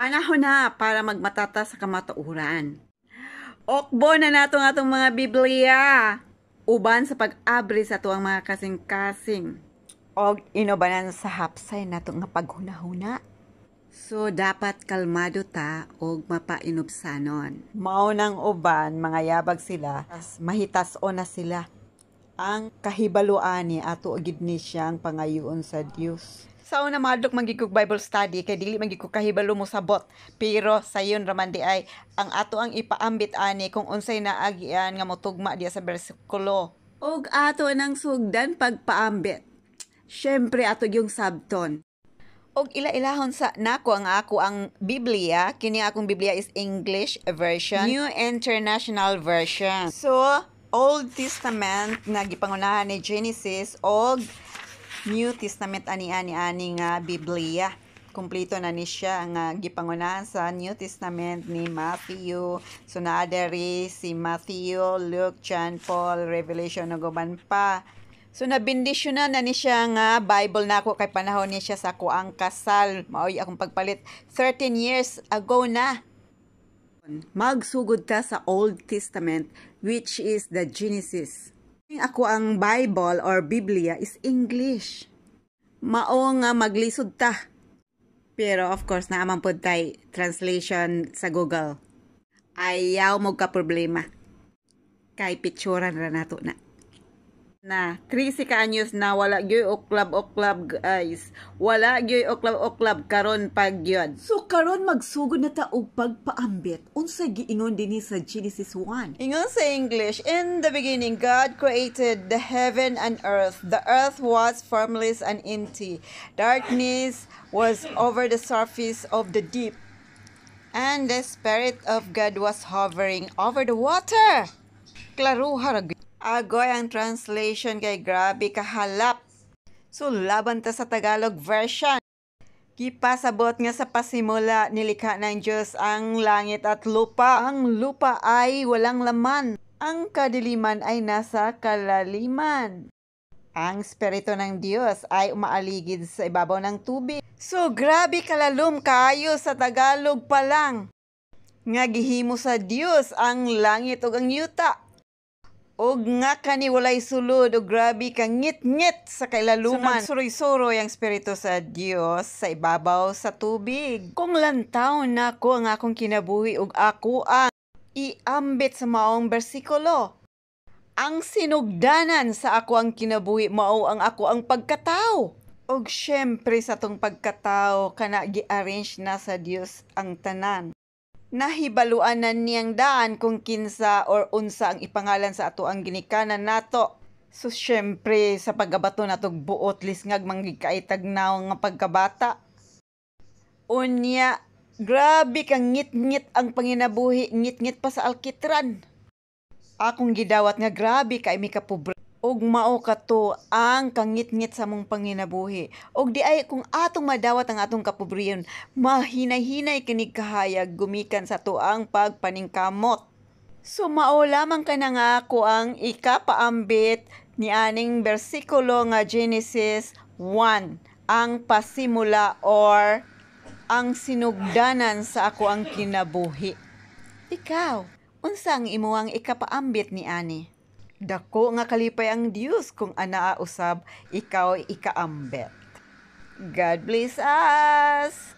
Panahon na para magmatata sa kamatuoran. Okbo na nato nga itong mga Biblia. Uban sa pag-abri sa tuwang mga kasing-kasing. Og inobanan sa hapsay nato nga paghunahuna. So, dapat kalmado ta og mapainubsanon. Mao nang uban, mga yabag sila, mahitaso na sila. Ang kahibaluan ni ato gid ni siyang pangayoon sa Dios. Sa una madlok magigug Bible study kay dili magigug kahibalo mo sabot. Pero sayon raman di ay ang ato ang ipaambit ani kung unsay naagian nga motugma diya sa bersikulo. Og ato nang sugdan pagpaambit. Syempre ato yung sabton. Og ila-ilahon sa nako ang Biblia, kini akong Biblia is English version, New International Version. So, Old Testament na gipangunahan ni Genesis og New Testament ani nga Biblia. Kumpleto na ni siya nga gipangunahan sa New Testament ni Matthew, so naadari si Matthew, Luke, John, Paul, Revelation ug uban pa. So nabindisyonan na ni siya nga Bible nako kay panahon ni siya sa kuang kasal. Maoy akong pagpalit 13 years ago na. Magsugod ta sa Old Testament which is the Genesis. Ako ang Bible or Biblia is English. Mao nga maglisod ta. Pero of course naaman pod tay translation sa Google. Ayaw mo ka problema. Kay picturean ra nato na. 13 ka anyos na wala gyoy oklab guys. Wala gyoy oklab karon pagyod. So karon magsugod na ta og pagpaambit. Unsay giingon dinhi sa Genesis 1? Ingon sa English, in the beginning God created the heaven and earth. The earth was formless and empty. Darkness was over the surface of the deep. And the Spirit of God was hovering over the water. Klaruha ra agoy ang translation kay grabe kahalap. So laban ta sa Tagalog version. Gipasabot nga sa pasimula nilikha ng Diyos ang langit at lupa. Ang lupa ay walang laman. Ang kadiliman ay nasa kalaliman. Ang Espiritu ng Diyos ay umaaligid sa ibabaw ng tubig. So grabe kalalom kaayo sa Tagalog pa lang. Nga gihimo sa Diyos ang langit ug ang yuta. Og nga kani walay sulod o grabe ka ngit-ngit sa kailaluman. So nagsuroy-suroy ang Espiritu sa Dios sa ibabaw sa tubig. Kung lantaw na ko ang akong kinabuhi og ako ang iambit sa maong bersikulo. Ang sinugdanan sa ako ang kinabuhi mao ang ako ang pagkatao. Og syempre sa tong pagkatao kana gi-arrange na sa Dios ang tanan. Nahibaluan na niyang daan kung kinsa or unsa ang ipangalan sa ato ang ginikanan nato. So syempre sa paggabato natog buot lisngag manggikaitagnaw nga pagkabata. Unya, grabe kang ngit-ngit ang panginabuhi, ngit-ngit pa sa alkitran. Akong gidawat nga grabe kay mi kapobre. Og mao kato ang kangit-ngit sa mong panginabuhi. Og di ay kung atong madawat ang atong kapobriyon, mahinay-hinay kinig kahayag gumikan sa tuang pagpaningkamot. So mao lamang ka na nga ako ang ikapaambit ni aning bersikulo nga Genesis 1. Ang pasimula or ang sinugdanan sa ako ang kinabuhi. Ikaw, unsa ang imuang ikapaambit ni ani? Dako nga kalipay ang Dios kung anaa usab ikaw ikaambet. God bless us!